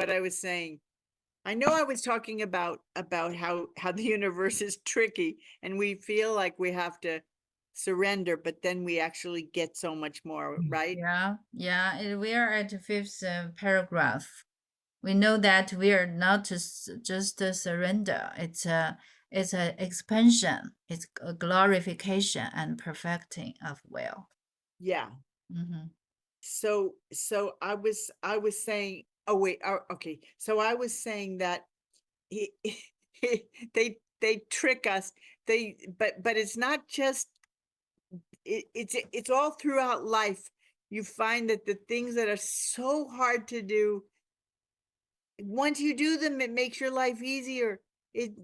what I was saying. I know I was talking about how the universe is tricky and we feel like we have to surrender, but then we actually get so much more, right? Yeah. We are at the fifth paragraph. We know that we are not just a surrender. It's a expansion. It's a glorification and perfecting of will. Yeah. Mm-hmm. So I was saying, oh wait, okay. So I was saying that he, they trick us. But it's not just it's all throughout life. You find that the things that are so hard to do, once you do them, it makes your life easier.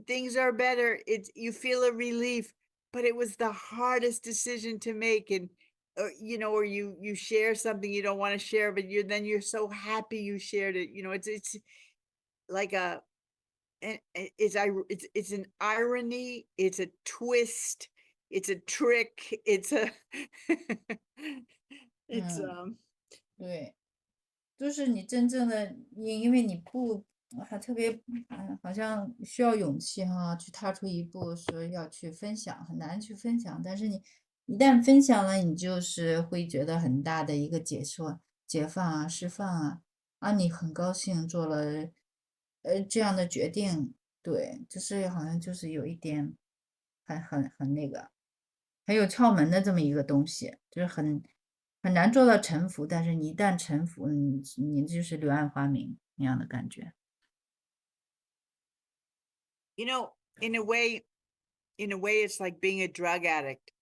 Things are better. You feel a relief, but it was the hardest decision to make. And or you share something you don't want to share, but you're so happy you shared it. It's like it's an irony, it's a twist, it's a trick, it's a it's 对，就是你真正的，因为你不还特别，好像需要勇气哈，去踏出一步，说要去分享，很难去分享。但是你一旦分享了，你就是会觉得很大的一个解放啊、释放啊，你很高兴做了这样的决定，对，就是好像就是有一点很那个。很有窍门的这么一个东西，就是很难做到臣服，但是你一旦臣服，你就是柳暗花明那样的感觉。you know in a way it's like being a drug addict.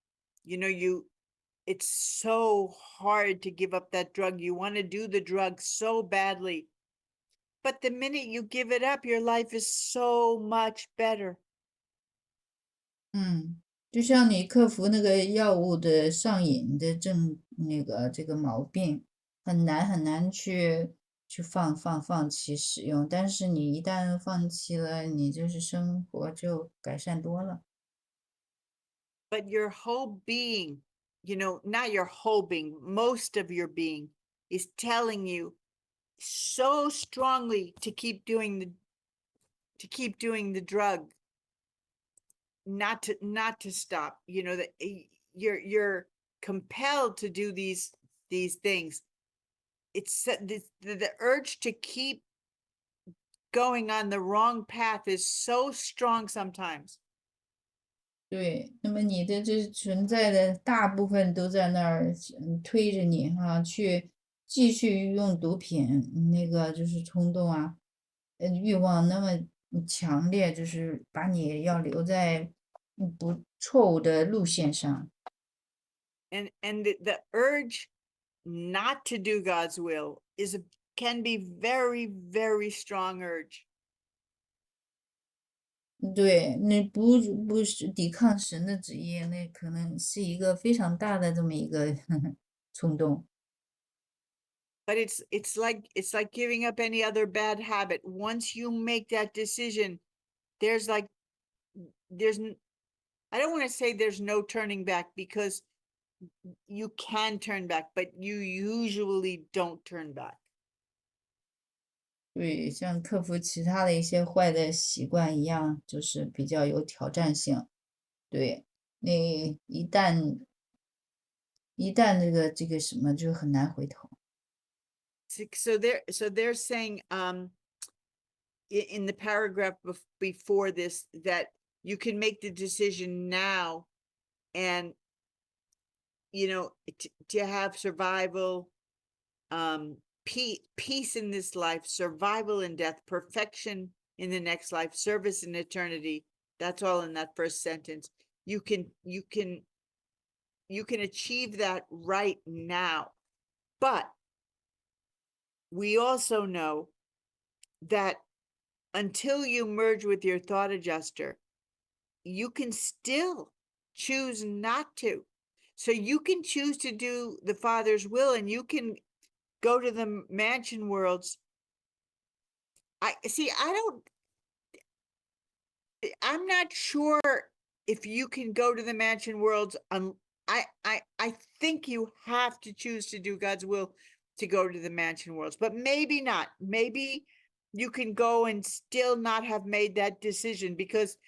It's so hard to give up that drug. You want to do the drug so badly, but the minute you give it up, your life is so much better. 就像你克服那个药物的上瘾的这个毛病，很难去放弃使用，但是你一旦放弃了，你就是生活就改善多了。But your whole being, not your whole being, most of your being is telling you so strongly to keep doing the drug, not to stop. That you're compelled to do these things. It's the urge to keep going on the wrong path is so strong sometimes. 对，那么你的这存在的大部分都在那儿，推着你哈，去继续用毒品，那个就是冲动啊，欲望那么强烈，就是把你要留在不错误的路线上。And the urge not to do God's will can be very, very strong urge. 对，你不是抵抗神的旨意，那可能是一个非常大的这么一个冲动。But it's like giving up any other bad habit. Once you make that decision, there's I don't want to say there's no turning back, because you can turn back, but you usually don't turn back. 对，像克服其他的一些坏的习惯一样，就是比较有挑战性。对，那一旦这个什么，就很难回头。So they're saying in the paragraph before this that you can make the decision now, and to have survival, peace in this life, survival in death, perfection in the next life, service in eternity. That's all in that first sentence. You can achieve that right now. But we also know that until you merge with your thought adjuster, you can still choose not to. So you can choose to do the Father's will, and you can go to the mansion worlds. I'm not sure if you can go to the mansion worlds. I think you have to choose to do God's will to go to the mansion worlds, but maybe not. Maybe you can go and still not have made that decision, because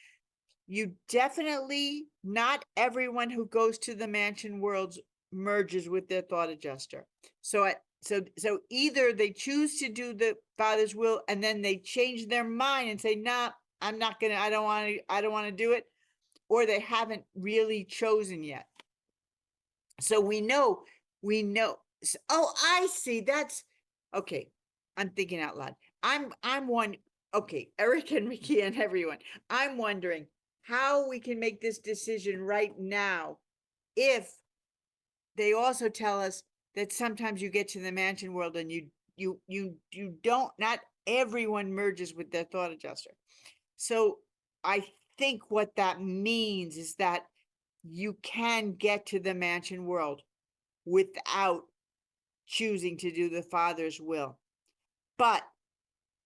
you definitely, not everyone who goes to the mansion worlds merges with their thought adjuster. So either they choose to do the Father's will and then they change their mind and say, nah, I'm not gonna, I don't want to do it, or they haven't really chosen yet. So we know. Oh, I see. That's okay. I'm thinking out loud. I'm one. Okay, Eric and Mickey and everyone. I'm wondering how we can make this decision right now, if they also tell us that sometimes you get to the mansion world and you don't, not everyone merges with their thought adjuster. So I think what that means is that you can get to the mansion world without choosing to do the Father's will, but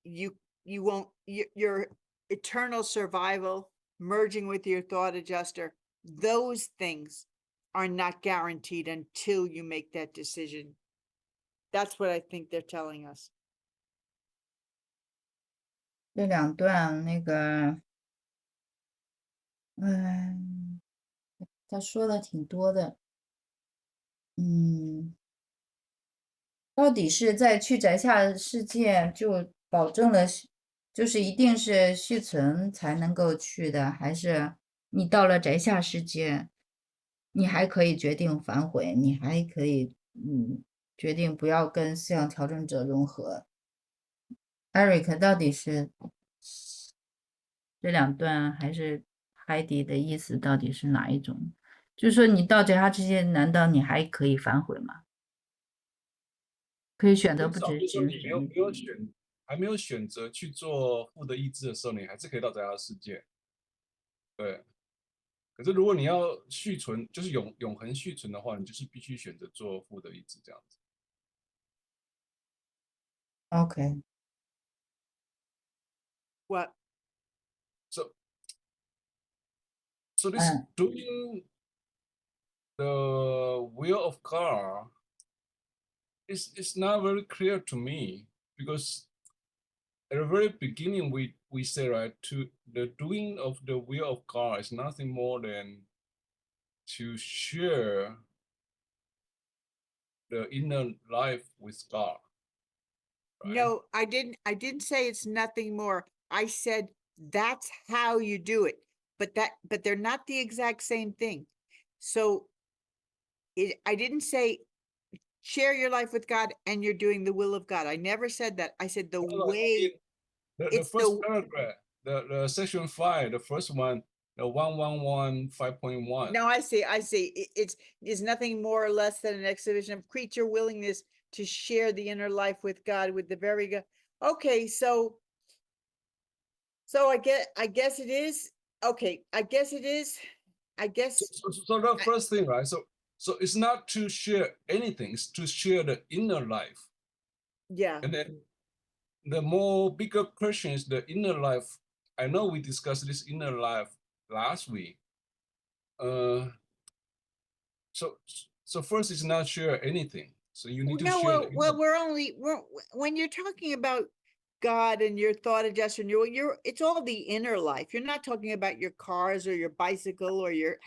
you won't, your eternal survival, merging with your thought adjuster, those things are not guaranteed until you make that decision. That's what I think they're telling us. 这两段那个，他说的挺多的，到底是在去宅下世界就保证了，就是一定是续存才能够去的，还是你到了宅下世界，你还可以决定反悔，你还可以决定不要跟思想调整者融合。Eric 到底是这两段还是海底的意思到底是哪一种？就是说你到宅下世界，难道你还可以反悔吗？可以选择不只是你还没有选择去做父的意志的时候，你还是可以到宅下世界。对。可是如果你要续存，就是永恒续存的话，你就是必须选择做父的意志这样子。OK. What? So this doing the will of God is not very clear to me, because at the very beginning we say, right, to the doing of the will of God is nothing more than to share the inner life with God. Right? No, I didn't say it's nothing more. I said that's how you do it, but they're not the exact same thing. So I didn't say share your life with God and you're doing the will of God. I never said that. I said the way. The first paragraph, the section 5, the first one, the 111 No, I see. It's nothing more or less than an exhibition of creature willingness to share the inner life with God, with the very God. Okay, so I guess it is. Okay, I guess it is. I guess. So the first thing, right? So it's not to share anything, it's to share the inner life. Yeah. And then the more bigger question is the inner life. I know we discussed this inner life last week. So first is not share anything. So you need to share. Well, when you're talking about God and your thought adjuster, it's all the inner life. You're not talking about your cars or your bicycle or your,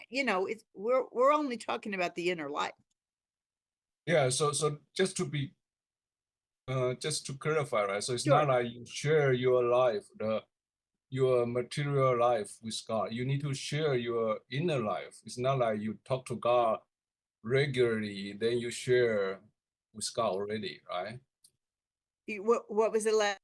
we're only talking about the inner life. Yeah. So just to clarify, right? So it's Sure. not like you share your life, your material life with God. You need to share your inner life. It's not like you talk to God regularly, then you share with God already, right? What was the last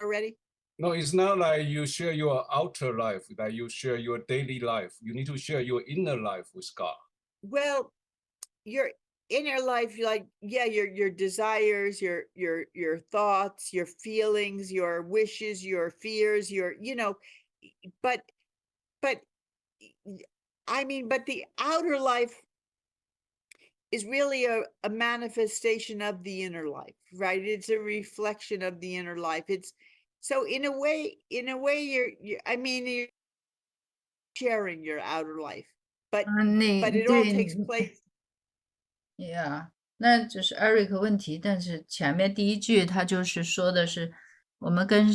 already? No, it's not like you share your outer life, that you share your daily life. You need to share your inner life with God. Well, your inner life, like, yeah, your desires, your thoughts, your feelings, your wishes, your fears, but I mean, but the outer life is really a manifestation of the inner life, right? It's a reflection of the inner life. It's so in a way, you're sharing your outer life, but it all takes place. Yeah, 那只是 Eric 问题，但是前面第一句他就是说的是，我们跟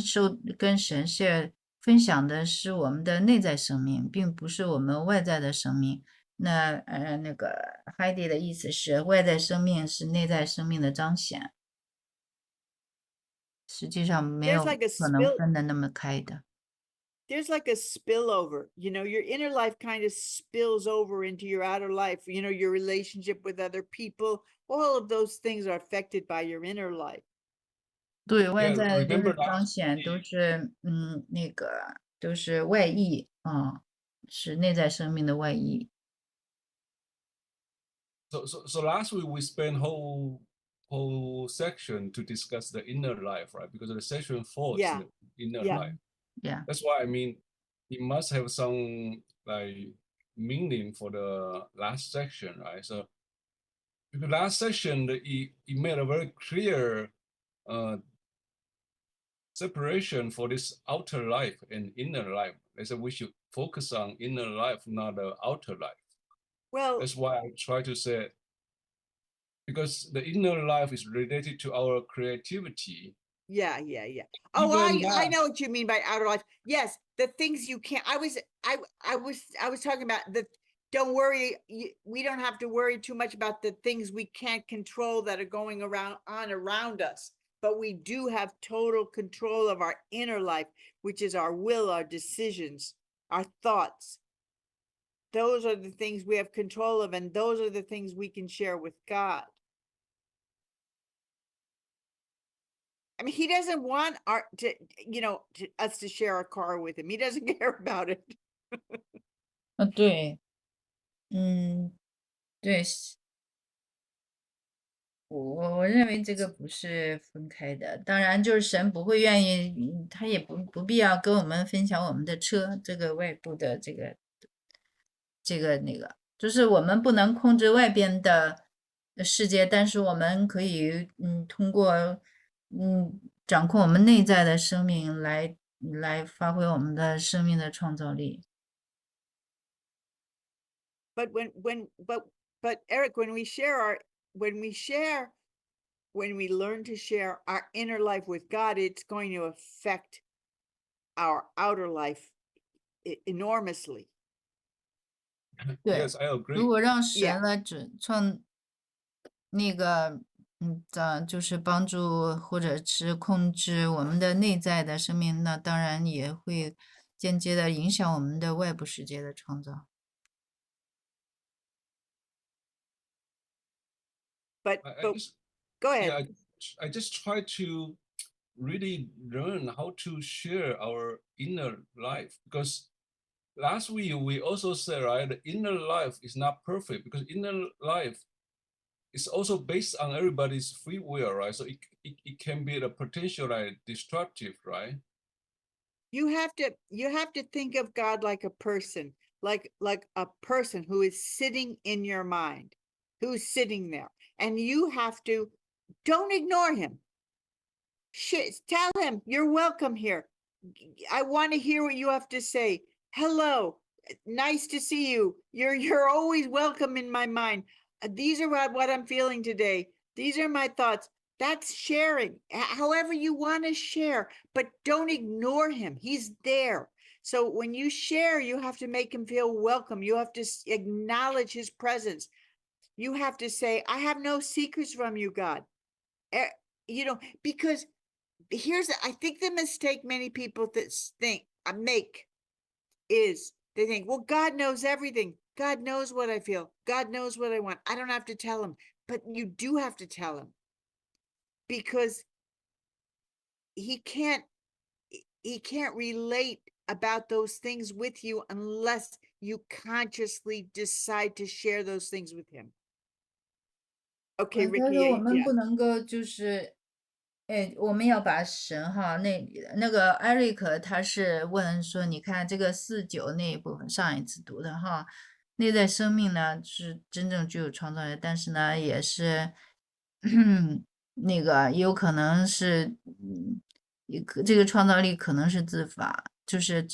神分享的是我们的内在生命，并不是我们外在的生命。那那个 Heidi 的意思是，外在生命是内在生命的彰显，实际上没 There's 有 like a 可能 spill. 分得那么开的。There's like a spillover, your inner life kind of spills over into your outer life, your relationship with other people, all of those things are affected by your inner life. 对，外 Yeah, 在的就 remember 是彰 last 显，都是那个都是外溢啊，是内在生命的外溢。So last week we spent whole section to discuss the inner life, right? Because the section 4 is Yeah. the inner Yeah. life. Yeah. That's why I mean it must have some like meaning for the last section, right? So the last section it made a very clear separation for this outer life and inner life. They said we should focus on inner life, not the outer life. Well, That's why I try to say, because the inner life is related to our creativity. yeah. Oh, Even I that- know what you mean by outer life. Yes, the things you can't. I was talking about the. Don't worry, we don't have to worry too much about the things we can't control that are going around us. But we do have total control of our inner life, which is our will, our decisions, our thoughts. Those are the things we have control of, and those are the things we can share with God. I mean, he doesn't want us to share our car with him. He doesn't care about it. 对，对，我认为这个不是分开的。当然，就是神不会愿意，他也不必要跟我们分享我们的车这个外部的这个那个，就是我们不能控制外边的世界，但是我们可以通过掌控我们内在的生命来发挥我们的生命的创造力。But but Eric, when we learn to share our inner life with God, it's going to affect our outer life enormously. 对， Yes, I 如 agree. 果让 Yeah. 神来创那个就是帮助或者是控制我们的内在的生命，那当然也会间接的影响我们的外部世界的创造。But I just, go yeah, ahead. I just try to really learn how to share our inner life, because last week we also said, right, the inner life is not perfect because inner life is also based on everybody's free will, right? So it can be the potential like destructive, right? You have to think of God like a person, like a person who is sitting in your mind, who's sitting there, and you have to, don't ignore him. Tell him you're welcome here. I want to hear what you have to say. Hello, nice to see you. You're always welcome in my mind. These are what I'm feeling today. These are my thoughts. That's sharing, however you want to share, but don't ignore him. He's there. So when you share, you have to make him feel welcome. You have to acknowledge his presence. You have to say, I have no secrets from you, God. Because I think the mistake many people make is they think, well, God knows everything. God knows what I feel. God knows what I want. I don't have to tell him, but you do have to tell him, because he can't relate about those things with you unless you consciously decide to share those things with him. Okay, 他说我 Ricky, 们 yeah. 不能够就是我们要把神哈，那个艾瑞克他是问说，你看这个49那一部分，上一次读的哈，内在生命呢是真正具有创造力，但是呢也是那个也有可能是这个创造力可能是自发，就是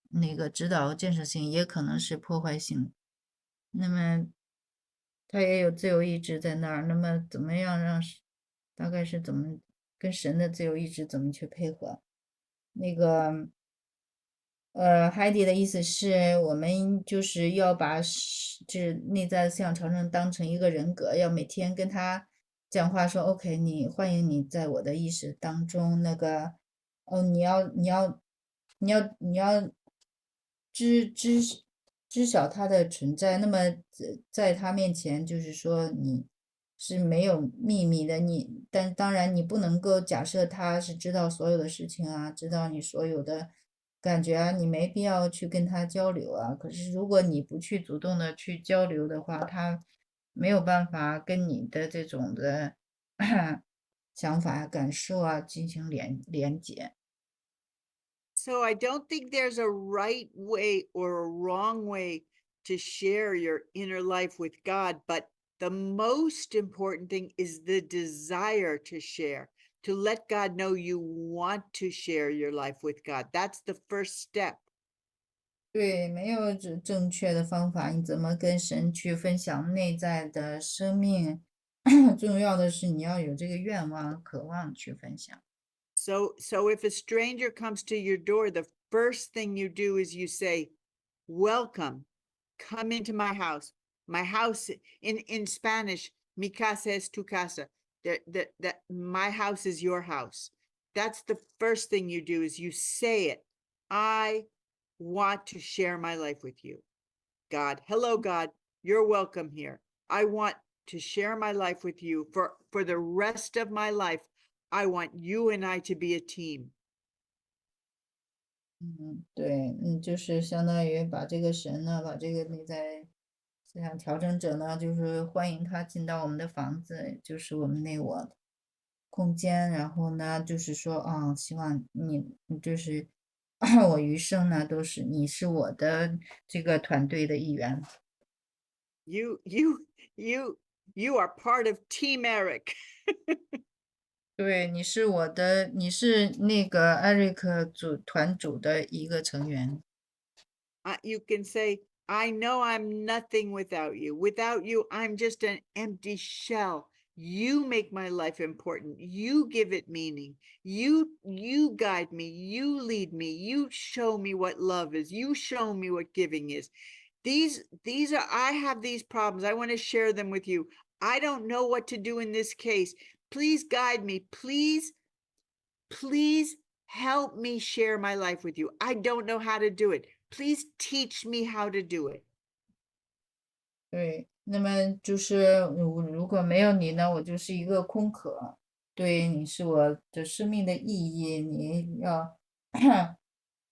那个指导建设性，也可能是破坏性。那么他也有自由意志在那儿。那么怎么样大概是怎么跟神的自由意志怎么去配合？那个海底的意思是我们就是要把这内在思想调整当成一个人格，要每天跟他讲话说 OK，欢迎你在我的意识当中。那个你要知晓他的存在。那么在他面前就是说你是没有秘密的，但当然你不能够假设他是知道所有的事情啊，知道你所有的感觉啊，你没必要去跟他交流啊。可是如果你不去主动的去交流的话，他没有办法跟你的这种的想法、感受啊进行连接。So I don't think there's a right way or a wrong way to share your inner life with God, but the most important thing is the desire to share, to let God know you want to share your life with God. That's the first step. 对，没有正确的方法，你怎么跟神去分享内在的生命？重要的是你要有这个愿望、渴望去分享。So if a stranger comes to your door, the first thing you do is you say, welcome, come into my house. My house in Spanish, mi casa es tu casa. That my house is your house. That's the first thing you do is you say it. I want to share my life with you. God, hello, God, you're welcome here. I want to share my life with you for the rest of my life. I want you and I to be a team. 对，就是相当于把这个神呢，把这个内在思想调整者呢，就是欢迎他进到我们的房子，就是我们内我空间。然后呢，就是说啊，希望你就是我余生呢你是我的这个团队的一员。You are part of Team Eric. 对，你是那个艾瑞克团组的一个成员。You can say, I know I'm nothing without you. Without you, I'm just an empty shell. You make my life important. You give it meaning. You guide me. You lead me. You show me what love is. You show me what giving is. I have these problems. I want to share them with you. I don't know what to do in this case. Please guide me. Please help me share my life with you. I don't know how to do it. Please teach me how to do it. 对，那么就是如果没有你呢，我就是一个空壳。对，你是我的生命的意义，你要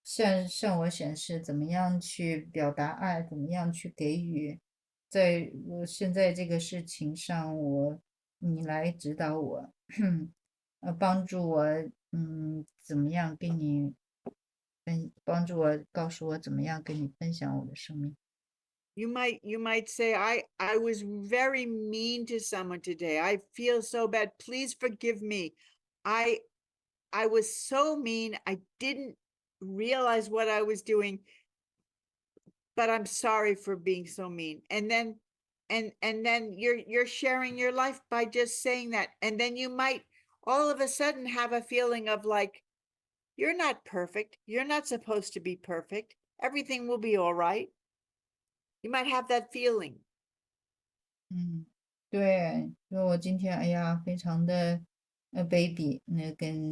向我显示怎么样去表达爱，怎么样去给予。在我现在这个事情上，你来指导我，帮助我，怎么样跟你帮助我，告诉我怎么样跟你分享我的生命。You might say, I was very mean to someone today. I feel so bad. Please forgive me. I was so mean. I didn't realize what I was doing, but I'm sorry for being so mean. And then you're sharing your life by just saying that. And then you might all of a sudden have a feeling of like, you're not perfect. You're not supposed to be perfect. Everything will be all right. You might have that feeling. 对，因为我今天哎呀，非常的卑鄙，跟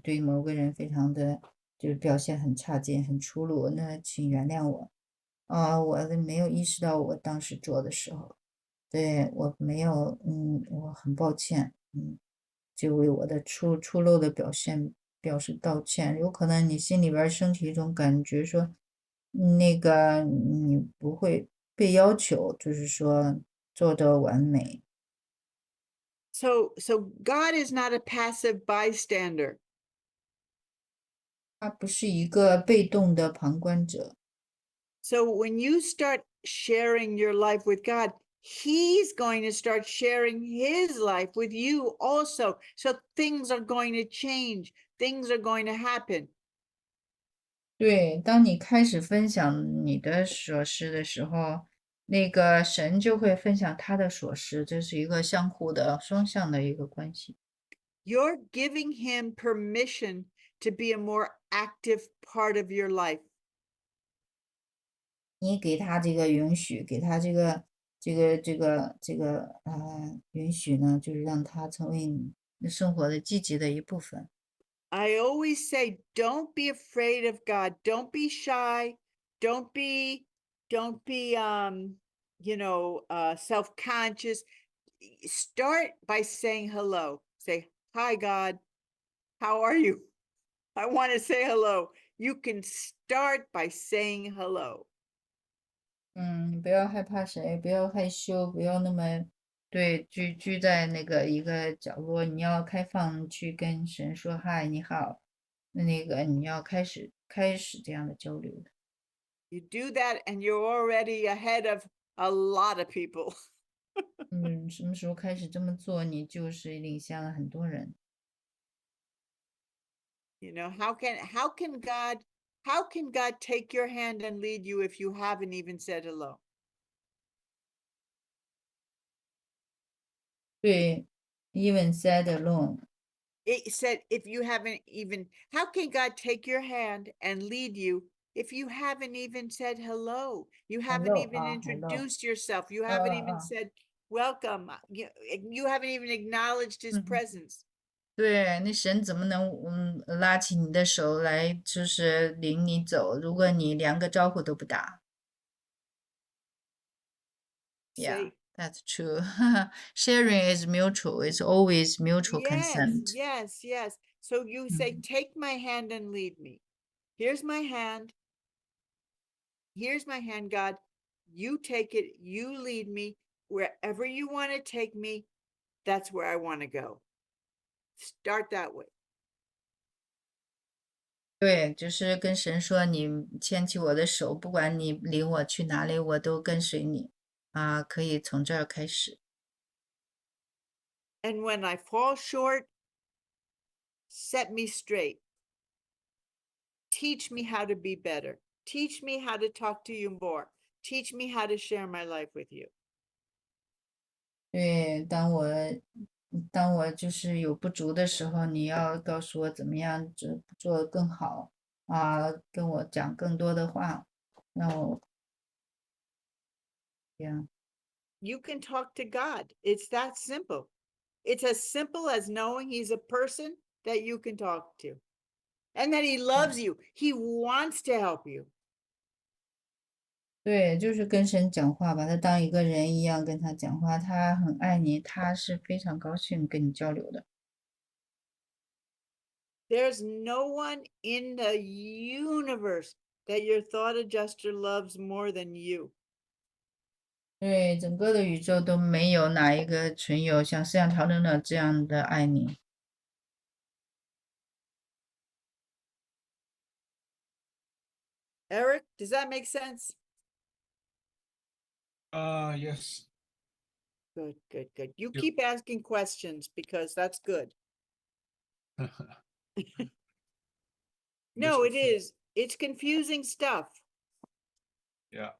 对某个人非常的就是表现很差劲，很粗鲁，那请原谅我啊，我没有意识到我当时做的时候，对我没有，我很抱歉，就为我的粗陋的表现表示道歉。有可能你心里边升起一种感觉说，那个你不会被要求，就是说做到完美。So God is not a passive bystander. 他不是一个被动的旁观者。So when you start sharing your life with God, He's going to start sharing His life with you also. So things are going to change. Things are going to happen. 对，当你开始分享你的所思的时候，那个神就会分享他的所施，这是一个相互的双向的一个关系。 You're giving him permission to be a more active part of your life. 你给他这个允许，给他这个允许呢，就是让他成为你生活的积极的一部分。 I always say, don't be afraid of God. Don't be shy. Don't be self-conscious. Start by saying hello. Say, hi, God. How are you? I want to say hello. You can start by saying hello. 不要害怕谁，不要害羞，不要那么居在那个一个角落，你要开放去跟神说嗨，你好，那个你要开始这样的交流的。 You do that and you're already ahead of a lot of people. 什么时候开始这么做，你就是领先了很多人。 You know, how can God take your hand and lead you if you haven't even said hello? 对 even said alone. It said, if you haven't even, how can God take your hand and lead you if you haven't even said hello? You haven't Hello, even hello. introduced yourself. You haven't even said welcome. You haven't even acknowledged his presence. 对，那神怎么能拉起你的手来，就是领你走？如果你连个招呼都不打。 Yeah, Say, that's true. Sharing is mutual. It's always mutual consent. yes. So you say, take my hand and lead me. Here's my hand. Here's my hand, God. You take it. You lead me wherever you want to take me. That's where I want to go. Start that way. 对，就是跟神说，你牵起我的手，不管你领我去哪里，我都跟随你。啊，可以从这儿开始。 And when I fall short, set me straight. Teach me how to be better. Teach me how to talk to you more. Teach me how to share my life with you. 对，当我就是有不足的时候，你要告诉我怎么样做得更好啊，跟我讲更多的话，让我这样。 You can talk to God. It's that simple. It's as simple as knowing he's a person that you can talk to and that he loves you. He wants to help you. 对，就是跟神讲话，把他当一个人一样跟他讲话，他很爱你，他是非常高兴跟你交流的。 There's no one in the universe that your thought adjuster loves more than you. 对，整个的宇宙都没有哪一个存有像思想调整者这样的爱你。 Eric, does that make sense? Yes. Good. You Yep. keep asking questions because that's good. No, it is. It's confusing stuff. Yeah.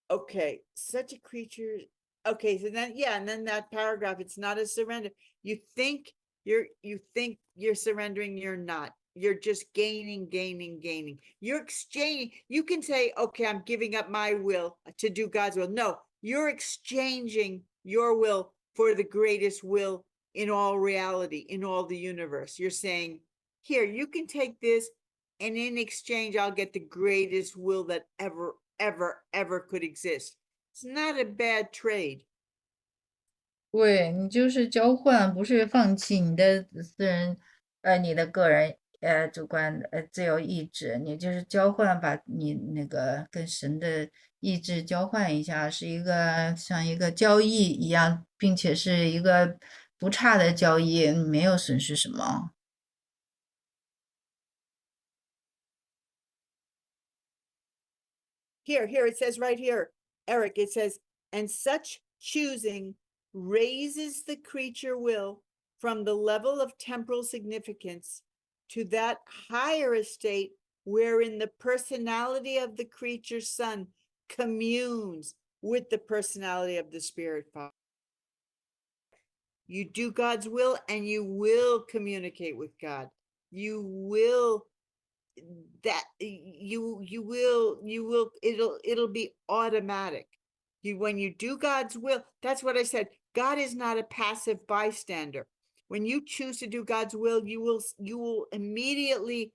Okay, such a creature. Okay, so then and then that paragraph, it's not a surrender. You think you're surrendering, you're not. You're just gaining. You're exchanging. You can say, okay, I'm giving up my will to do God's will. No, you're exchanging your will for the greatest will in all reality, in all the universe. You're saying, here, you can take this, and in exchange, I'll get the greatest will that ever could exist. It's not a bad trade. 对，你就是交换，不是放弃你的私人，你的个人，主观，自由意志，你就是交换，把你那个跟神的意志交换一下，是一个像一个交易一样，并且是一个不差的交易，你没有损失什么。 Here, it says right here, Eric, it says, and such choosing raises the creature will from the level of temporal significance to that higher estate wherein the personality of the creature's son communes with the personality of the Spirit Father. You do God's will and you will communicate with God. You will it'll be automatic. When you do God's will, that's what I said. God is not a passive bystander. When you choose to do God's will, you will immediately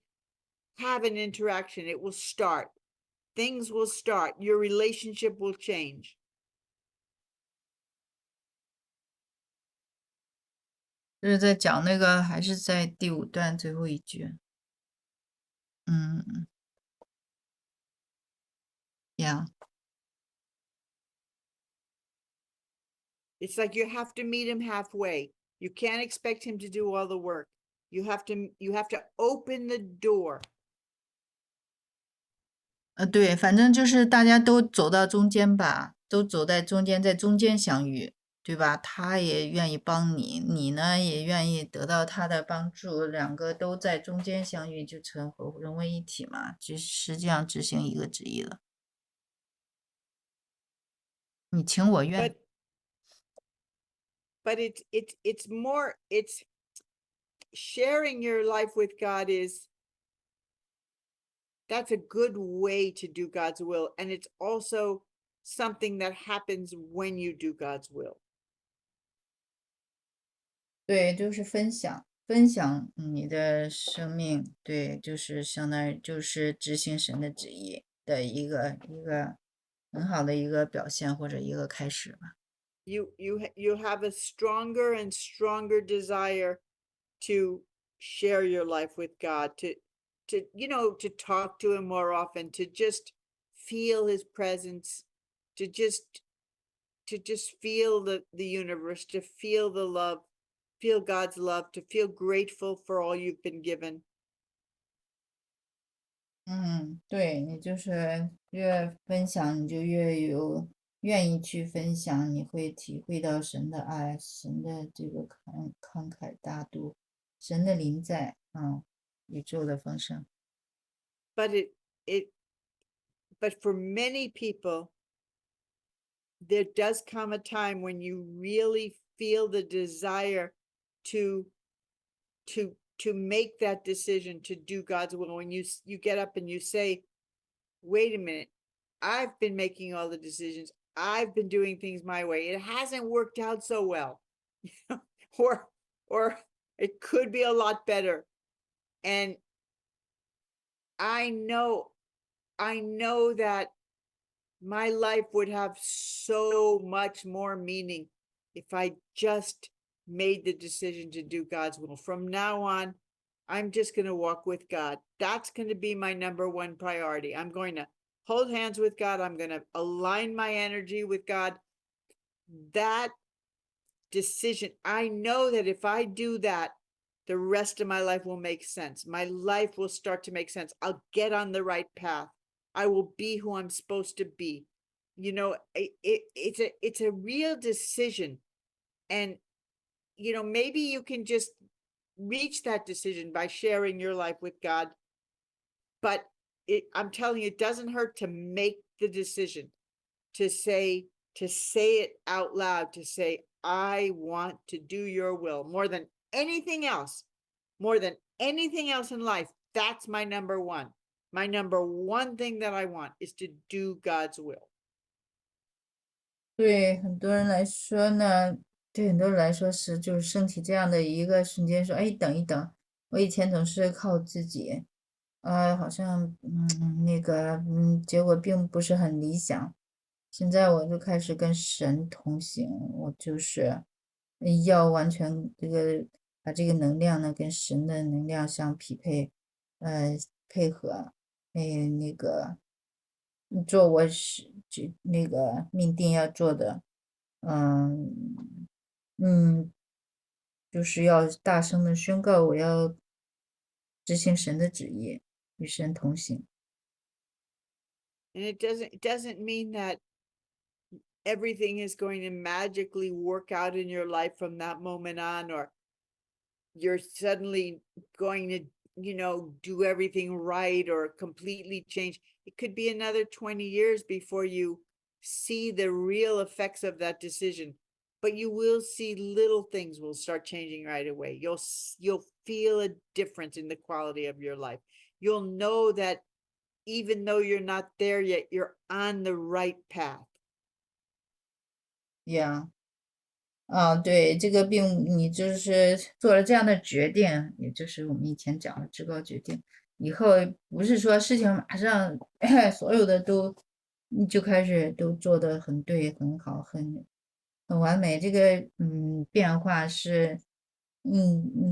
have an interaction. It will start. Things will start. Your relationship will change. 就是在讲那个，还是在第5段最后一句。Yeah. It's like you have to meet him halfway. You can't expect him to do all the work. You have to open the door. 对，反正就是大家都走到中间吧，都走在中间，在中间相遇，对吧？他也愿意帮你，你呢也愿意得到他的帮助，两个都在中间相遇，就融为一体嘛，就实际上执行一个旨意了。你情我愿。But it's more, it's sharing your life with God that's a good way to do God's will. And it's also something that happens when you do God's will. 对，就是分享你的生命，对，就是相当于就是执行神的旨意的一个很好的一个表现或者一个开始吧。You have a stronger and stronger desire to share your life with God, to talk to him more often, to just feel his presence, to just feel the universe, to feel the love, feel God's love, to feel grateful for all you've been given. 对，你就是越分享，你就越愿意去分享，你会体会到神的爱，神的这个慷慨大度，神的临在，宇宙的丰盛。But for many people, there does come a time when you really feel the desire to make that decision to do God's will. When you get up and you say, wait a minute, I've been making all the decisions. I've been doing things my way. It hasn't worked out so well. or it could be a lot better. And I know that my life would have so much more meaning if I just made the decision to do God's will. From now on, I'm just going to walk with God. That's going to be my number one priority. I'm going to hold hands with God. I'm going to align my energy with God. That decision, I know that if I do that, the rest of my life will make sense. My life will start to make sense. I'll get on the right path. I will be who I'm supposed to be. It's a real decision. And, maybe you can just reach that decision by sharing your life with God. But I'm telling you, it doesn't hurt to make the decision, to say it out loud, to say, I want to do your will more than anything else in life. That's my number one. My number one thing that I want is to do God's will. 对很多人来说呢，是就是身体这样的一个瞬间说，哎，等一等，我以前总是靠自己，好像结果并不是很理想。现在我就开始跟神同行，我就是要完全把这个能量呢跟神的能量相匹配，配合，做我命定要做的，就是要大声的宣告，我要执行神的旨意，与神同行。And it doesn't mean that everything is going to magically work out in your life from that moment on, or you're suddenly going to do everything right or completely change. It could be another 20 years before you see the real effects of that decision. But you will see little things will start changing right away. You'll feel a difference in the quality of your life. You'll know that even though you're not there yet, you're on the right path. Yeah. 对，这个并你就是做了这样的决定，也就是我们以前讲的至高决定，以后不是说事情马上所有的都你就开始都做得很对、很好、很完美。这个变化是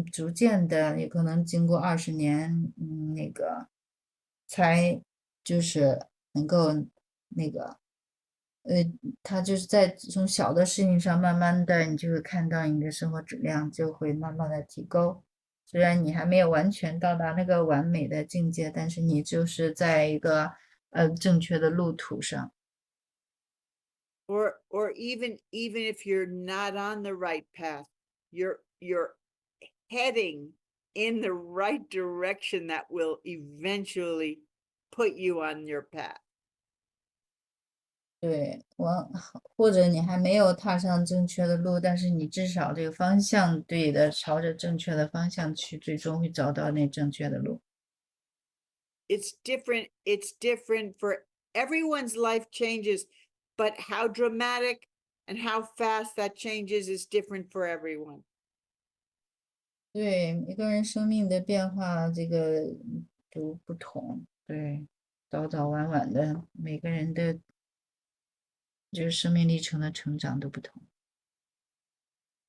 逐渐的，也可能经过20年，那个才就是能够那个。它就是在从小的事情上，慢慢的，你就会看到你的生活质量就会慢慢的提高。虽然你还没有完全到达那个完美的境界，但是你就是在一个正确的路途上。Or even if you're not on the right path, you're heading in the right direction that will eventually put you on your path. 对，或者你还没有踏上正确的路，但是你至少这个方向对的，朝着正确的方向去，最终会找到那正确的路。It's different for everyone's life changes, but how dramatic and how fast that changes is different for everyone. 对，每个人生命的变化，这个都不同。对，早早晚晚的，每个人的就是生命历程的成长都不同。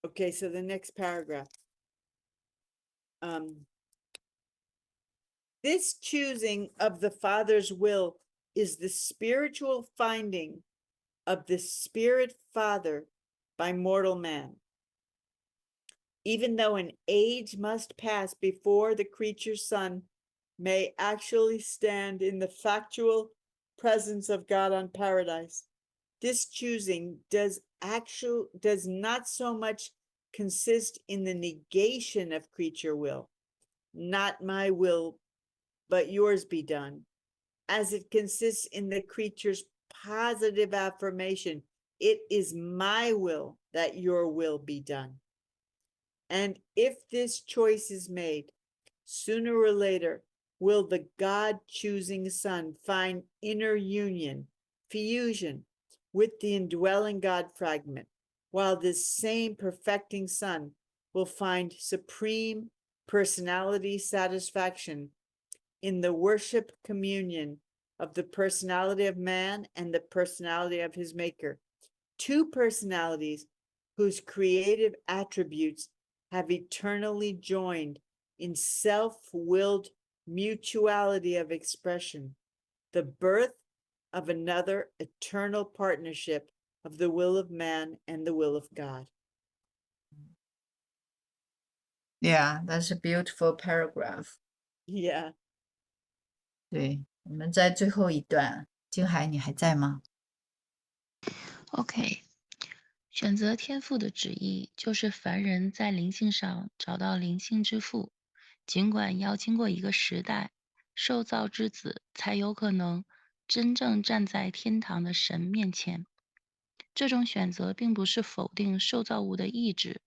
Okay, so the next paragraph. This choosing of the Father's will is the spiritual finding of the Spirit Father by mortal man. Even though an age must pass before the creature son may actually stand in the factual presence of God on paradise, this choosing does not so much consist in the negation of creature will, not my will, but yours be done, as it consists in the creature's positive affirmation, it is my will that your will be done. And if this choice is made, sooner or later, will the God-choosing Son find inner union, fusion, with the indwelling God fragment, while this same perfecting Son will find supreme personality satisfaction in the worship communion of the personality of man and the personality of his maker, two personalities whose creative attributes have eternally joined in self-willed mutuality of expression, the birth of another eternal partnership of the will of man and the will of God. Yeah, that's a beautiful paragraph. Yeah. 对，我们在最后一段，金海，你还在吗？ OK，选择天赋的旨意，就是凡人在灵性上找到灵性之父，尽管要经过一个时代，受造之子才有可能真正站在天堂的神面前。这种选择并不是否定受造物的意志，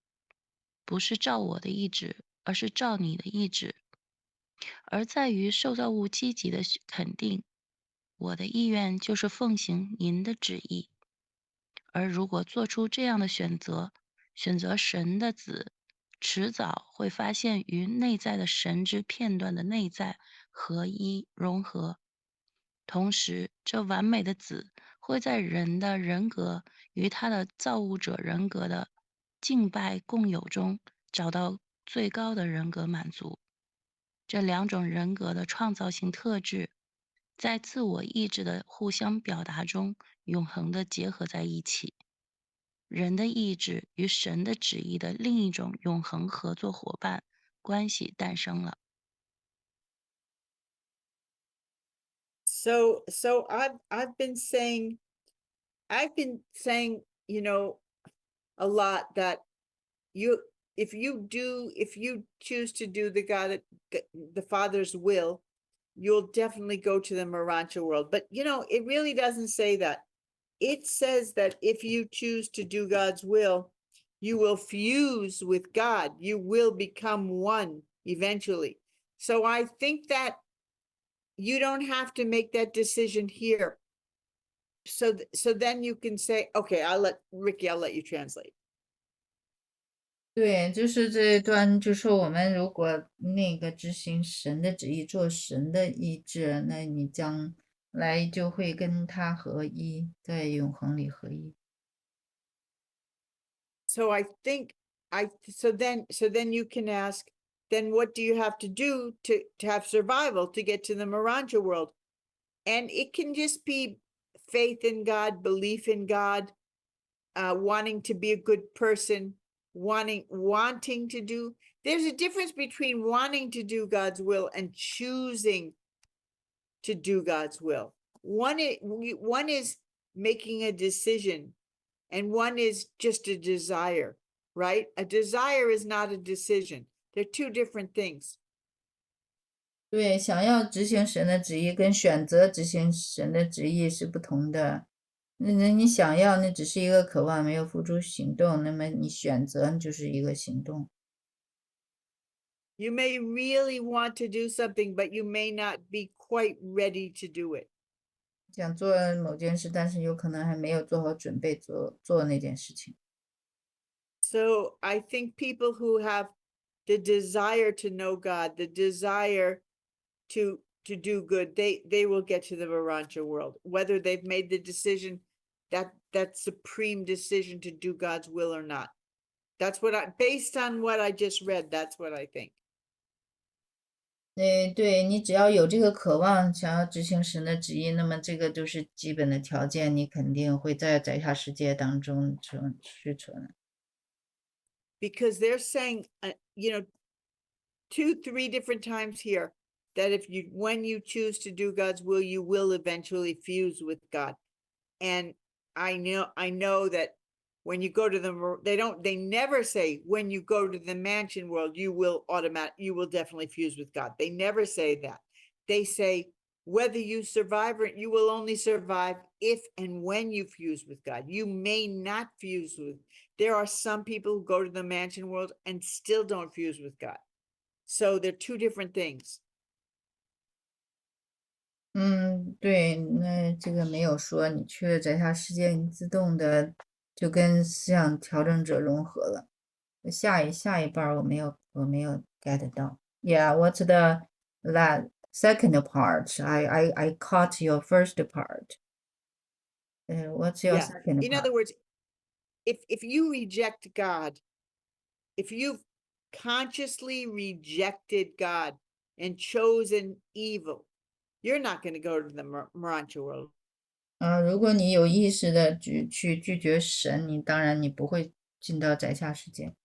不是照我的意志，而是照你的意志，而在于受造物积极的肯定，我的意愿就是奉行您的旨意。而如果做出这样的选择，选择神的子，迟早会发现与内在的神之片段的内在合一融合。同时，这完美的子会在人的人格与他的造物者人格的敬拜共有中找到最高的人格满足。这两种人格的创造性特质，在自我意志的互相表达中永恒地结合在一起。人的意志与神的旨意的另一种永恒合作伙伴关系诞生了。So I've been saying, a lot that if you choose to do the Father's will, you'll definitely go to the Marancha world. But it really doesn't say that. It says that if you choose to do God's will, you will fuse with God. You will become one eventually. So I think that you don't have to make that decision here. So then you can say, okay, I'll let you translate. 对，就是这一段，就说我们如果那个执行神的旨意，做神的意志，那你将来就会跟他合一，在永恒里合一。So I think so then you can ask, then what do you have to do to have survival to get to the Marancha world? And it can just be faith in God, belief in God, wanting to be a good person, wanting to do. There's a difference between wanting to do God's will and choosing to do God's will. One is making a decision, and one is just a desire, right? A desire is not a decision. They're two different things. 对，想要执行神的旨意跟选择执行神的旨意是不同的。那你想要，那只是一个渴望，没有付诸行动，那么你选择就是一个行动。You may really want to do something, but you may not be quite ready to do it. 想做某件事，但是有可能还没有做好准备做那件事情。So I think people who have the desire to know God, the desire to do good, they will get to the Marancha world, whether they've made the decision, that supreme decision to do God's will or not. That's based on what I just read, that's what I think. 对，你只要有这个渴望，想要执行神的旨意，那么这个就是基本的条件，你肯定会在宰杀世界当中去存。Because they're saying, 2-3 different times here, that when you choose to do God's will, you will eventually fuse with God. And I know that when you go to they never say when you go to the mansion world, you will definitely fuse with God. They never say that. They say whether you survive or you will only survive if and when you fuse with God. You may not fuse with. There are some people who go to the mansion world and still don't fuse with God. So they're two different things. 对，那这个没有说你去了宰杀世界，你自动的就跟思想调整者融合了。下一半我没有 get 到。Yeah, what's that second part? I caught your first part. What's your second part? In other words, if you reject God, if you've consciously rejected God and chosen evil, you're not going to go to the Marancha world. 如果你有意识的去拒绝神，当然你不会进到宰下世界。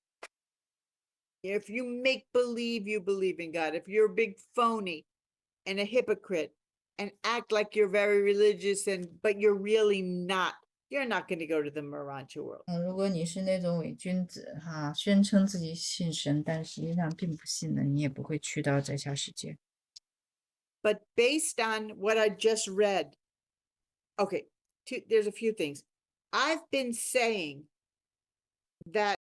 If you make believe you believe in God, if you're a big phony and a hypocrite and act like you're very religious but you're really not, you're not going to go to the Marancha world. 如果你是那种伪君子宣称自己信神，但实际上并不信的，你也不会去到宰下世界。But based on what I just read, okay, there's a few things. I've been saying that